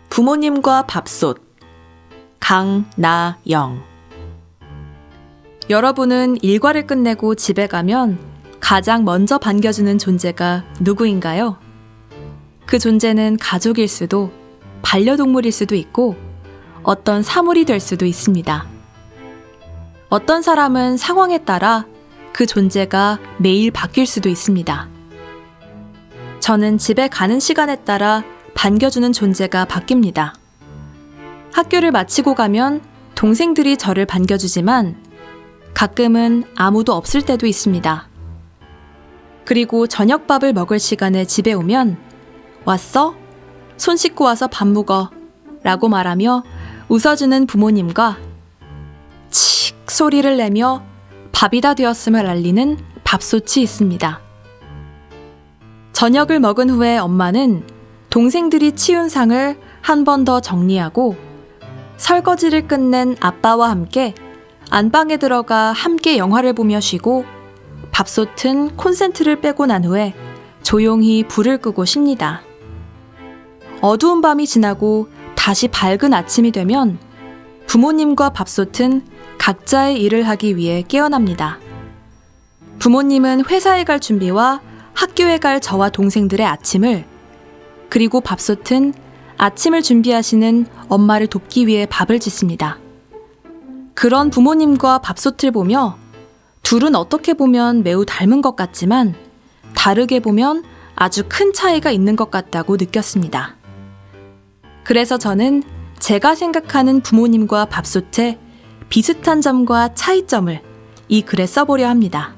부모님과 밥솥. 강나영. 여러분은 일과를 끝내고 집에 가면 가장 먼저 반겨주는 존재가 누구인가요? 그 존재는 가족일 수도, 반려동물일 수도 있고, 어떤 사물이 될 수도 있습니다. 어떤 사람은 상황에 따라 그 존재가 매일 바뀔 수도 있습니다. 저는 집에 가는 시간에 따라 반겨주는 존재가 바뀝니다. 학교를 마치고 가면 동생들이 저를 반겨주지만 가끔은 아무도 없을 때도 있습니다. 그리고 저녁밥을 먹을 시간에 집에 오면 왔어? 손 씻고 와서 밥 먹어 라고 말하며 웃어주는 부모님과 칙 소리를 내며 밥이 다 되었음을 알리는 밥솥이 있습니다. 저녁을 먹은 후에 엄마는 동생들이 치운 상을 한 번 더 정리하고 설거지를 끝낸 아빠와 함께 안방에 들어가 함께 영화를 보며 쉬고 밥솥은 콘센트를 빼고 난 후에 조용히 불을 끄고 쉽니다. 어두운 밤이 지나고 다시 밝은 아침이 되면 부모님과 밥솥은 각자의 일을 하기 위해 깨어납니다. 부모님은 회사에 갈 준비와 학교에 갈 저와 동생들의 아침을, 그리고 밥솥은 아침을 준비하시는 엄마를 돕기 위해 밥을 짓습니다. 그런 부모님과 밥솥을 보며 둘은 어떻게 보면 매우 닮은 것 같지만 다르게 보면 아주 큰 차이가 있는 것 같다고 느꼈습니다. 그래서 저는 제가 생각하는 부모님과 밥솥의 비슷한 점과 차이점을 이 글에 써보려 합니다.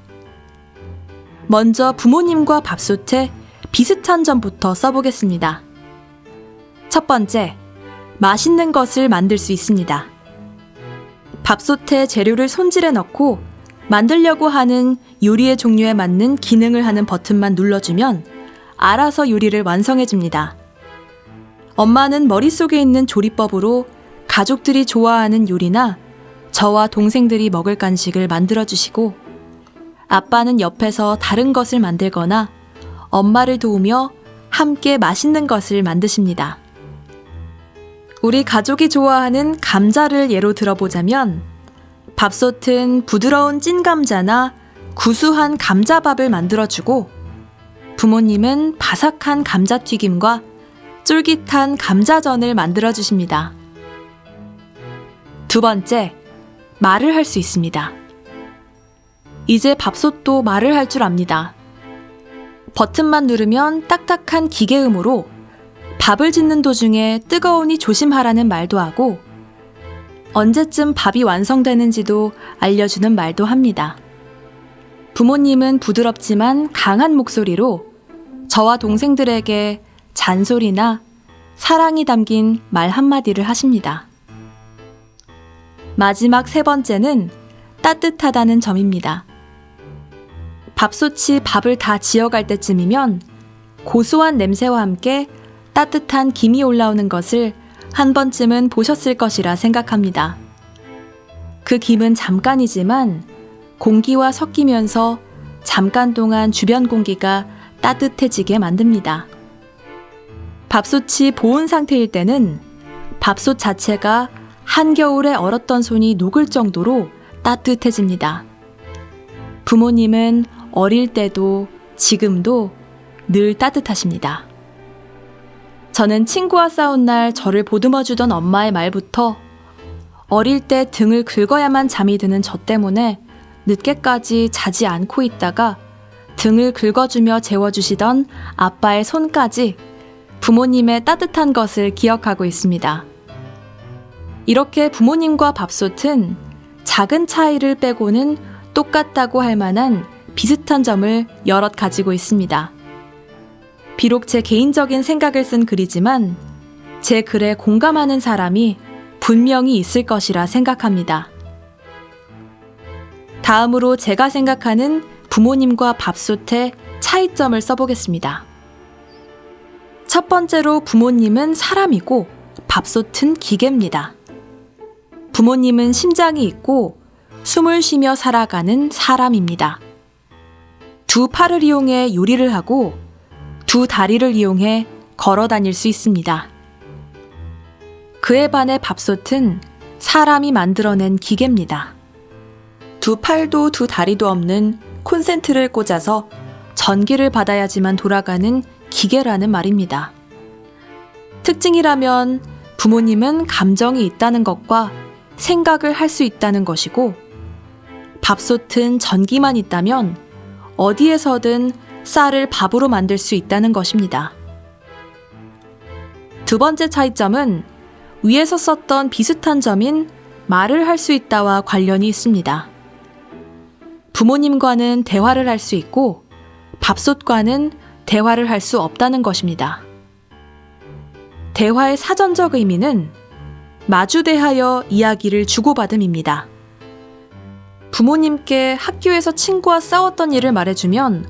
먼저 부모님과 밥솥의 비슷한 점부터 써보겠습니다. 첫 번째, 맛있는 것을 만들 수 있습니다. 밥솥에 재료를 손질해 넣고 만들려고 하는 요리의 종류에 맞는 기능을 하는 버튼만 눌러주면 알아서 요리를 완성해줍니다. 엄마는 머릿속에 있는 조리법으로 가족들이 좋아하는 요리나 저와 동생들이 먹을 간식을 만들어주시고, 아빠는 옆에서 다른 것을 만들거나 엄마를 도우며 함께 맛있는 것을 만드십니다. 우리 가족이 좋아하는 감자를 예로 들어보자면 밥솥은 부드러운 찐감자나 구수한 감자밥을 만들어주고 부모님은 바삭한 감자튀김과 쫄깃한 감자전을 만들어주십니다. 두 번째, 말을 할 수 있습니다. 이제 밥솥도 말을 할 줄 압니다. 버튼만 누르면 딱딱한 기계음으로 밥을 짓는 도중에 뜨거우니 조심하라는 말도 하고 언제쯤 밥이 완성되는지도 알려주는 말도 합니다. 부모님은 부드럽지만 강한 목소리로 저와 동생들에게 잔소리나 사랑이 담긴 말 한마디를 하십니다. 마지막 세 번째는 따뜻하다는 점입니다. 밥솥이 밥을 다 지어갈 때쯤이면 고소한 냄새와 함께 따뜻한 김이 올라오는 것을 한 번쯤은 보셨을 것이라 생각합니다. 그 김은 잠깐이지만 공기와 섞이면서 잠깐 동안 주변 공기가 따뜻해지게 만듭니다. 밥솥이 보온 상태일 때는 밥솥 자체가 한겨울에 얼었던 손이 녹을 정도로 따뜻해집니다. 부모님은 어릴 때도 지금도 늘 따뜻하십니다. 저는 친구와 싸운 날 저를 보듬어주던 엄마의 말부터 어릴 때 등을 긁어야만 잠이 드는 저 때문에 늦게까지 자지 않고 있다가 등을 긁어주며 재워주시던 아빠의 손까지 부모님의 따뜻한 것을 기억하고 있습니다. 이렇게 부모님과 밥솥은 작은 차이를 빼고는 똑같다고 할 만한 비슷한 점을 여럿 가지고 있습니다. 비록 제 개인적인 생각을 쓴 글이지만 제 글에 공감하는 사람이 분명히 있을 것이라 생각합니다. 다음으로 제가 생각하는 부모님과 밥솥의 차이점을 써보겠습니다. 첫 번째로 부모님은 사람이고 밥솥은 기계입니다. 부모님은 심장이 있고 숨을 쉬며 살아가는 사람입니다. 두 팔을 이용해 요리를 하고 두 다리를 이용해 걸어 다닐 수 있습니다. 그에 반해 밥솥은 사람이 만들어낸 기계입니다. 두 팔도 두 다리도 없는 콘센트를 꽂아서 전기를 받아야지만 돌아가는 기계라는 말입니다. 특징이라면 부모님은 감정이 있다는 것과 생각을 할 수 있다는 것이고, 밥솥은 전기만 있다면 어디에서든 쌀을 밥으로 만들 수 있다는 것입니다. 두 번째 차이점은 위에서 썼던 비슷한 점인 말을 할 수 있다와 관련이 있습니다. 부모님과는 대화를 할 수 있고 밥솥과는 대화를 할 수 없다는 것입니다. 대화의 사전적 의미는 마주대하여 이야기를 주고받음입니다. 부모님께 학교에서 친구와 싸웠던 일을 말해주면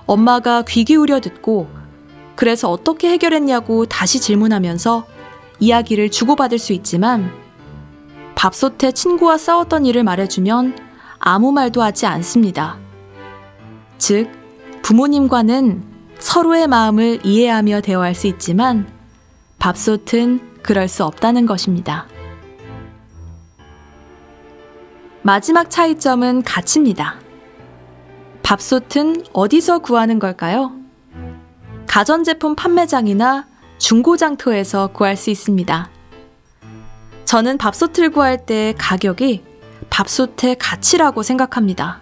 엄마가 귀 기울여 듣고 그래서 어떻게 해결했냐고 다시 질문하면서 이야기를 주고받을 수 있지만, 밥솥에 친구와 싸웠던 일을 말해주면 아무 말도 하지 않습니다. 즉, 부모님과는 서로의 마음을 이해하며 대화할 수 있지만 밥솥은 그럴 수 없다는 것입니다. 마지막 차이점은 가치입니다. 밥솥은 어디서 구하는 걸까요? 가전제품 판매장이나 중고장터에서 구할 수 있습니다. 저는 밥솥을 구할 때 가격이 밥솥의 가치라고 생각합니다.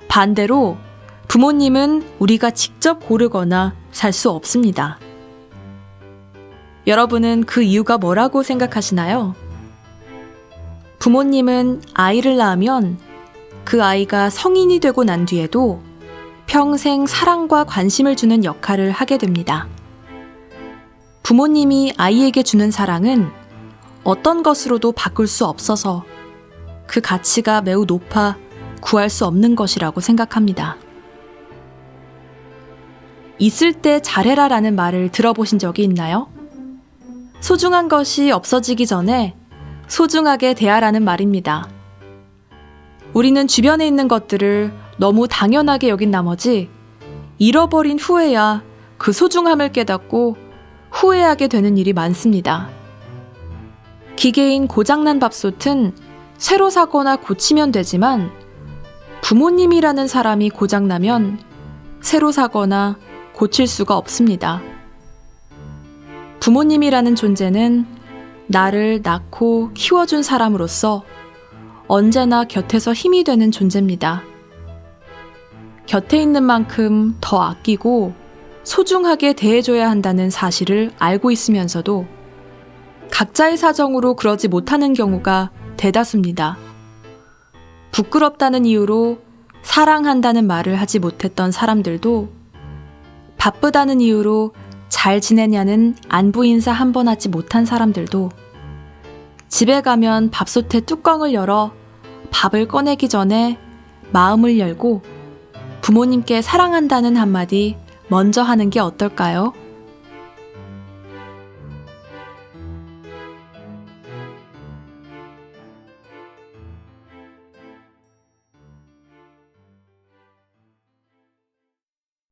반대로 부모님은 우리가 직접 고르거나 살 수 없습니다. 여러분은 그 이유가 뭐라고 생각하시나요? 부모님은 아이를 낳으면 그 아이가 성인이 되고 난 뒤에도 평생 사랑과 관심을 주는 역할을 하게 됩니다. 부모님이 아이에게 주는 사랑은 어떤 것으로도 바꿀 수 없어서 그 가치가 매우 높아 구할 수 없는 것이라고 생각합니다. 있을 때 잘해라 라는 말을 들어보신 적이 있나요? 소중한 것이 없어지기 전에 소중하게 대하라는 말입니다. 우리는 주변에 있는 것들을 너무 당연하게 여긴 나머지 잃어버린 후에야 그 소중함을 깨닫고 후회하게 되는 일이 많습니다. 기계인 고장난 밥솥은 새로 사거나 고치면 되지만 부모님이라는 사람이 고장나면 새로 사거나 고칠 수가 없습니다. 부모님이라는 존재는 나를 낳고 키워준 사람으로서 언제나 곁에서 힘이 되는 존재입니다. 곁에 있는 만큼 더 아끼고 소중하게 대해줘야 한다는 사실을 알고 있으면서도 각자의 사정으로 그러지 못하는 경우가 대다수입니다. 부끄럽다는 이유로 사랑한다는 말을 하지 못했던 사람들도, 바쁘다는 이유로 잘 지내냐는 안부 인사 한 번 하지 못한 사람들도, 집에 가면 밥솥의 뚜껑을 열어 밥을 꺼내기 전에 마음을 열고 부모님께 사랑한다는 한마디 먼저 하는 게 어떨까요?